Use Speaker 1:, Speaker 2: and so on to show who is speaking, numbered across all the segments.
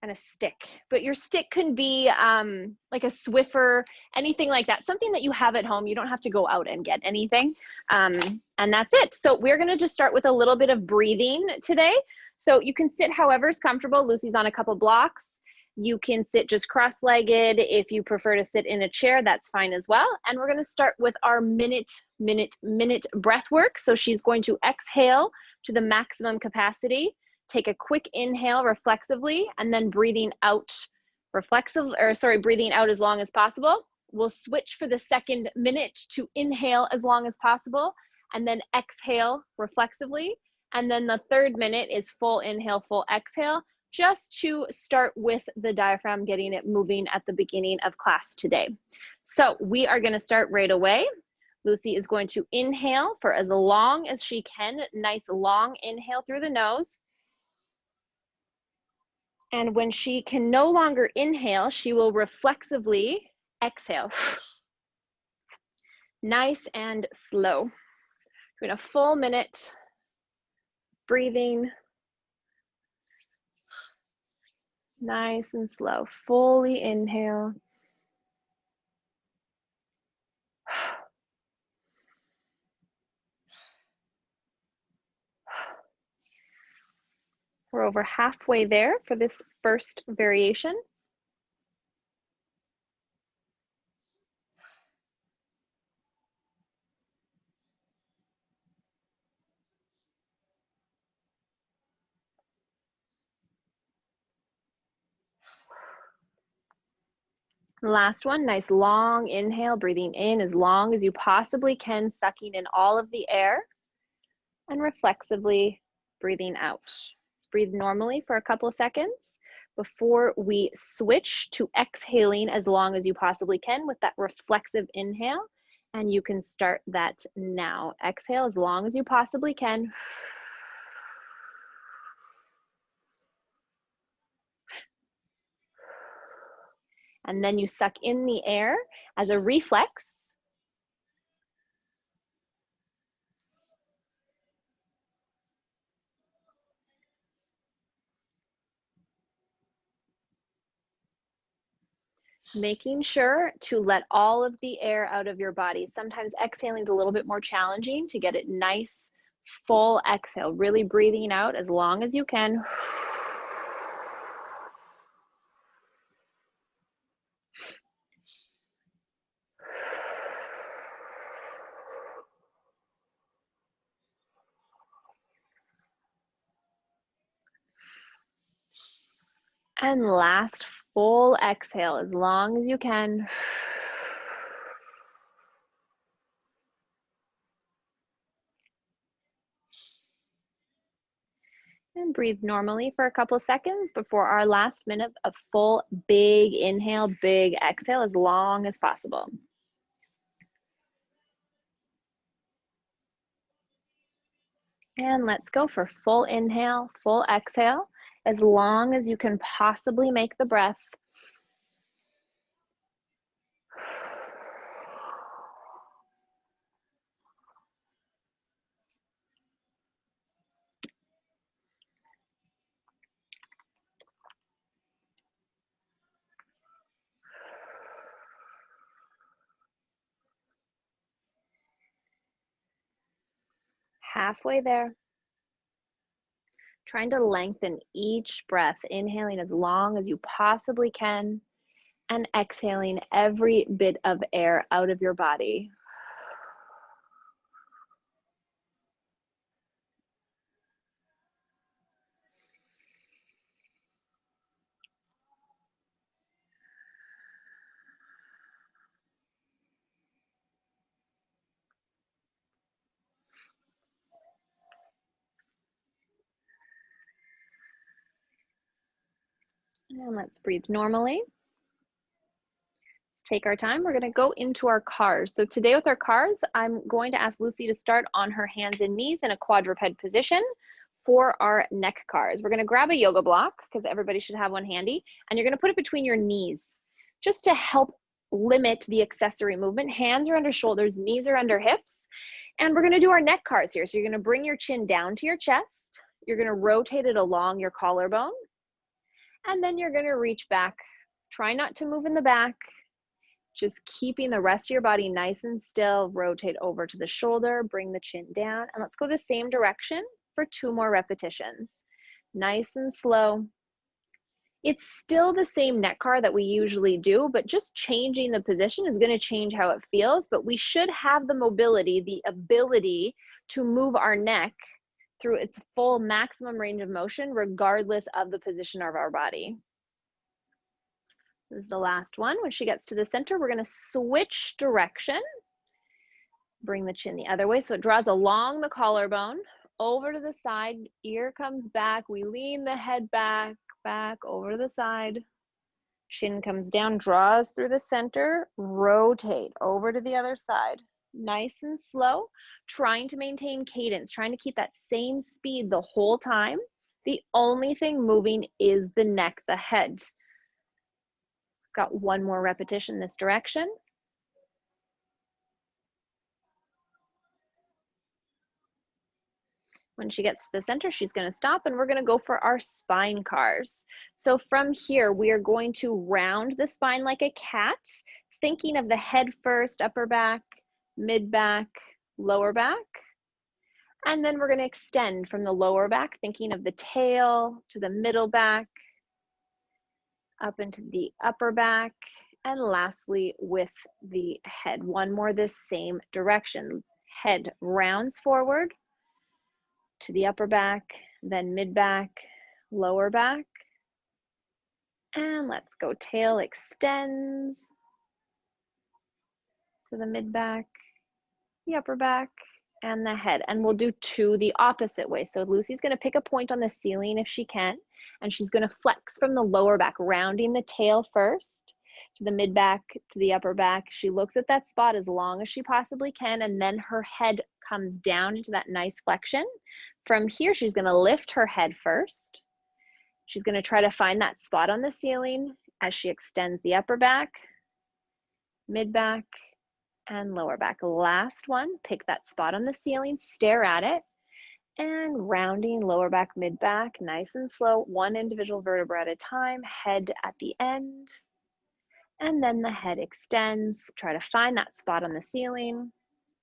Speaker 1: and a stick. But your stick can be like a Swiffer, anything like that, something that you have at home. You don't have to go out and get anything. And that's it. So we're gonna just start with a little bit of breathing today. So you can sit however's comfortable. Lucy's on a couple blocks. You can sit just cross-legged. If you prefer to sit in a chair, that's fine as well. And we're gonna start with our minute breath work. So she's going to exhale to the maximum capacity, take a quick inhale reflexively, and then breathing out breathing out as long as possible. We'll switch for the second minute to inhale as long as possible, and then exhale reflexively. And then the third minute is full inhale, full exhale, just to start with the diaphragm, getting it moving at the beginning of class today. So we are gonna start right away. Lucy is going to inhale for as long as she can. Nice long inhale through the nose. And when she can no longer inhale, she will reflexively exhale. Nice and slow. Doing a full minute, breathing. Nice and slow. Fully inhale. We're over halfway there for this first variation. Last one, nice long inhale, breathing in as long as you possibly can, sucking in all of the air, and reflexively breathing out. Let's breathe normally for a couple of seconds before we switch to exhaling as long as you possibly can with that reflexive inhale. And you can start that now. Exhale as long as you possibly can. And then you suck in the air as a reflex. Making sure to let all of the air out of your body. Sometimes exhaling is a little bit more challenging to get it nice, full exhale, really breathing out as long as you can. And last full exhale as long as you can. And breathe normally for a couple seconds before our last minute of full big inhale, big exhale as long as possible. And let's go for full inhale, full exhale, as long as you can possibly make the breath. Halfway there. Trying to lengthen each breath, inhaling as long as you possibly can, and exhaling every bit of air out of your body. And let's breathe normally. Take our time. We're going to go into our cars. So today with our cars, I'm going to ask Lucy to start on her hands and knees in a quadruped position for our neck cars. We're going to grab a yoga block because everybody should have one handy, and you're going to put it between your knees just to help limit the accessory movement. Hands are under shoulders, knees are under hips, and we're going to do our neck cars here. So you're going to bring your chin down to your chest. You're going to rotate it along your collarbone. And then you're gonna reach back. Try not to move in the back. Just keeping the rest of your body nice and still. Rotate over to the shoulder, bring the chin down, and let's go the same direction for 2 more repetitions. Nice and slow. It's still the same neck car that we usually do, but just changing the position is going to change how it feels, but we should have the mobility, the ability to move our neck through its full maximum range of motion, regardless of the position of our body. This is the last one. When she gets to the center, we're going to switch direction. Bring the chin the other way so it draws along the collarbone, over to the side, ear comes back, we lean the head back, over to the side, chin comes down, draws through the center, rotate over to the other side. Nice and slow, trying to maintain cadence, trying to keep that same speed the whole time. The only thing moving is the neck, the head. Got 1 more repetition this direction. When she gets to the center, she's going to stop, and we're going to go for our spine cars. So from here, we are going to round the spine like a cat, thinking of the head first, upper back, mid back, lower back. And then we're going to extend from the lower back, thinking of the tail to the middle back, up into the upper back, and lastly with the head. 1 more this same direction. Head rounds forward to the upper back, then mid back, lower back. And let's go tail extends to the mid back, the upper back, and the head. And we'll do 2 the opposite way. So Lucy's going to pick a point on the ceiling if she can, and she's going to flex from the lower back, rounding the tail first to the mid back, to the upper back. She looks at that spot as long as she possibly can, and then her head comes down into that nice flexion. From here, she's going to lift her head first. She's going to try to find that spot on the ceiling as she extends the upper back, mid back, and lower back. Last one, pick that spot on the ceiling, stare at it, and rounding lower back, mid back, nice and slow, 1 individual vertebra at a time, head at the end, and then the head extends. Try to find that spot on the ceiling.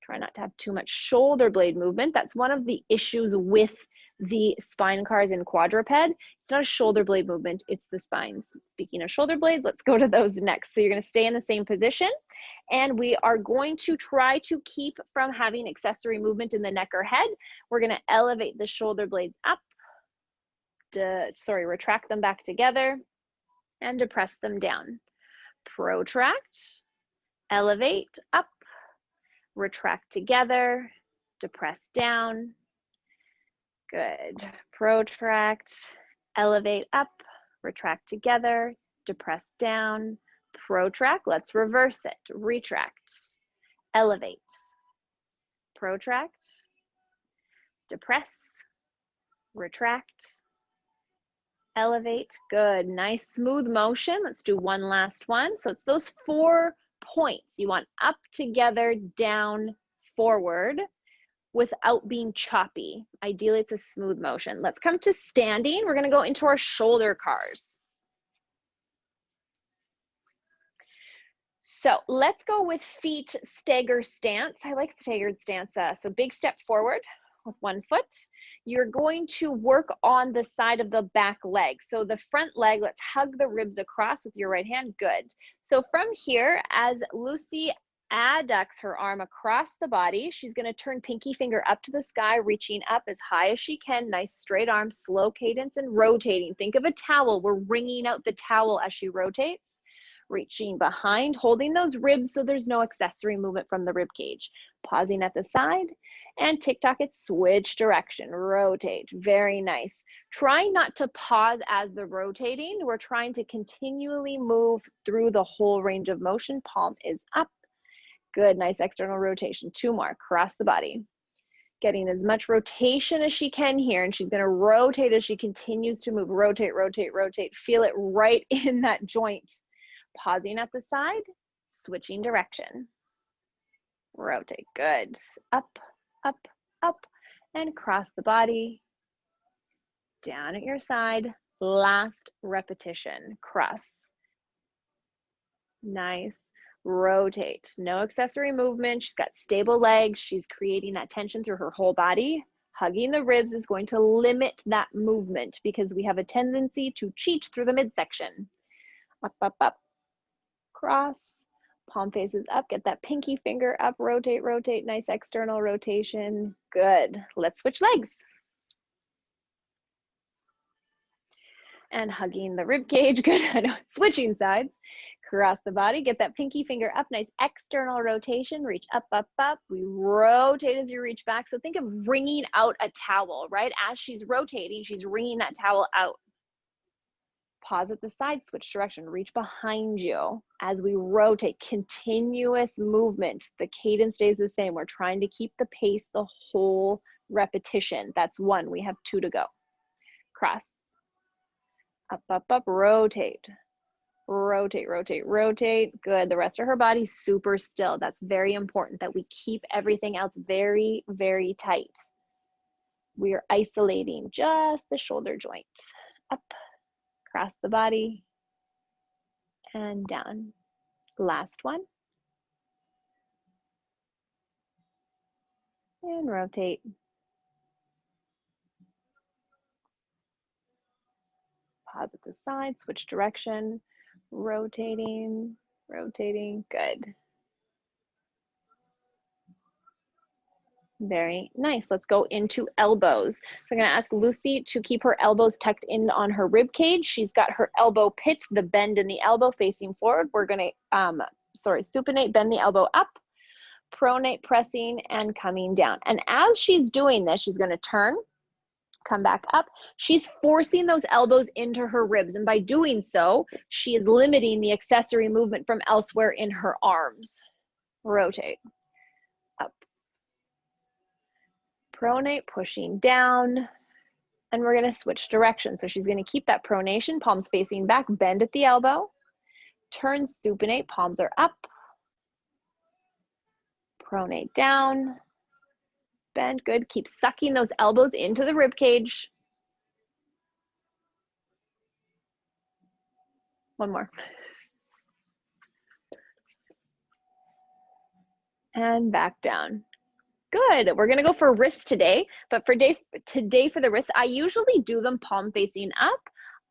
Speaker 1: Try not to have too much shoulder blade movement. That's one of the issues with the spine cars in quadruped. It's not a shoulder blade movement, it's the spines. Speaking of shoulder blades, let's go to those next. So you're going to stay in the same position, and we are going to try to keep from having accessory movement in the neck or head. We're going to elevate the shoulder blades up, retract them back together, and depress them down. Protract, elevate, up, retract together, depress down. Good. Protract, elevate up, retract together, depress down, protract. Let's reverse it. Retract, elevate, protract, depress, retract, elevate. Good. Nice smooth motion. Let's do 1 last one. So it's those 4 points. You want up, together, down, forward, without being choppy. Ideally, it's a smooth motion. Let's come to standing. We're going to go into our shoulder cars. So let's go with feet stagger stance. I like staggered stance. So big step forward with 1 foot. You're going to work on the side of the back leg. So the front leg, let's hug the ribs across with your right hand. Good. So from here, as Lucy adducts her arm across the body, she's going to turn pinky finger up to the sky, reaching up as high as she can. Nice straight arm, slow cadence, and rotating. Think of a towel. We're wringing out the towel as she rotates. Reaching behind, holding those ribs so there's no accessory movement from the rib cage. Pausing at the side, and tick-tock it, switch direction, rotate. Very nice. Try not to pause as they're rotating. We're trying to continually move through the whole range of motion. Palm is up. Good, nice external rotation. 2 more, across the body. Getting as much rotation as she can here, and she's gonna rotate as she continues to move. Rotate, rotate, rotate. Feel it right in that joint. Pausing at the side, switching direction. Rotate, good. Up, up, up, and cross the body. Down at your side, Last repetition, cross. Nice. Rotate. No accessory movement. She's got stable legs. She's creating that tension through her whole body. Hugging the ribs is going to limit that movement because we have a tendency to cheat through the midsection. Up, up, up. Cross. Palm faces up. Get that pinky finger up. Rotate, rotate. Nice external rotation. Good. Let's switch legs. And hugging the rib cage. Good. I know. Switching sides. Cross the body. Get that pinky finger up. Nice external rotation. Reach up, up, up. We rotate as you reach back. So think of wringing out a towel, right? As she's rotating, she's wringing that towel out. Pause at the side, switch direction, reach behind you. As we rotate, continuous movement. The cadence stays the same. We're trying to keep the pace the whole repetition. That's one. We have two to go. Cross. Up, up, up, rotate. Rotate, rotate, rotate. Good. The rest of her body super still. That's very important that we keep everything else very, very tight. We are isolating just the shoulder joint. Up. Cross the body and down. Last one. And rotate. Pause at the side, switch direction, rotating, rotating, good. Very nice. Let's go into elbows. So I'm going to ask Lucy to keep her elbows tucked in on her rib cage. She's got her elbow pit, the bend in the elbow facing forward. We're going to, supinate, bend the elbow up, pronate, pressing, and coming down. And as she's doing this, she's going to turn, come back up. She's forcing those elbows into her ribs. And by doing so, she is limiting the accessory movement from elsewhere in her arms. Rotate, up. Pronate, pushing down, and we're going to switch directions. So she's going to keep that pronation, palms facing back, bend at the elbow, turn, supinate, palms are up, pronate down, bend, good. Keep sucking those elbows into the rib cage. One more. And back down. Good. We're going to go for wrists today, but for today for the wrists, I usually do them palm facing up.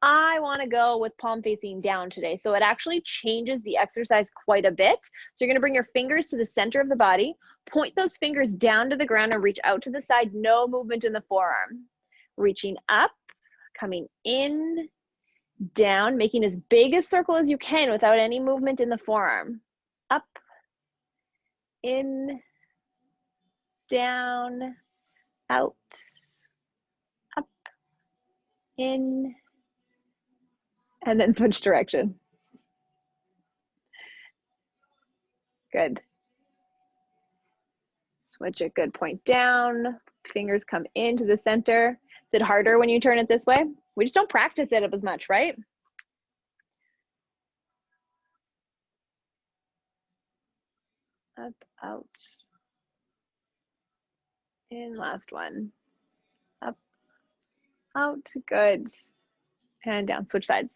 Speaker 1: I want to go with palm facing down today. So it actually changes the exercise quite a bit. So you're going to bring your fingers to the center of the body, point those fingers down to the ground and reach out to the side. No movement in the forearm. Reaching up, coming in, down, making as big a circle as you can without any movement in the forearm. Up, in, down, out, up, in, and then switch direction. Good. Switch it, good. Point down, fingers come into the center. Is it harder when you turn it this way? We just don't practice it up as much, right? Up, out, in, last one. Up, out, good. And down, switch sides.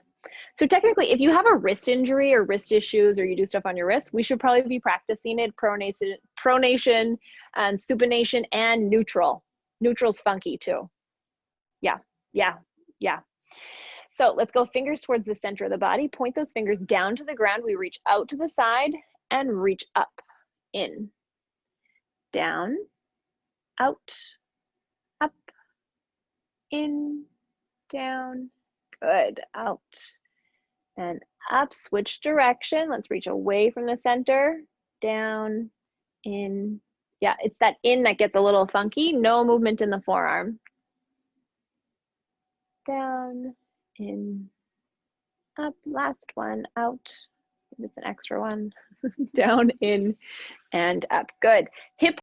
Speaker 1: So technically, if you have a wrist injury or wrist issues or you do stuff on your wrist, we should probably be practicing it, pronation and supination and neutral. Neutral's funky too. Yeah, yeah, yeah. So let's go fingers towards the center of the body. Point those fingers down to the ground. We reach out to the side and reach up, in, down, out, up, in, down, good, out, and up, switch direction. Let's reach away from the center, down, in. Yeah, it's that in that gets a little funky. No movement in the forearm. Down, in, up, last one, out. It's an extra one. Down, in, and up. Good. Hip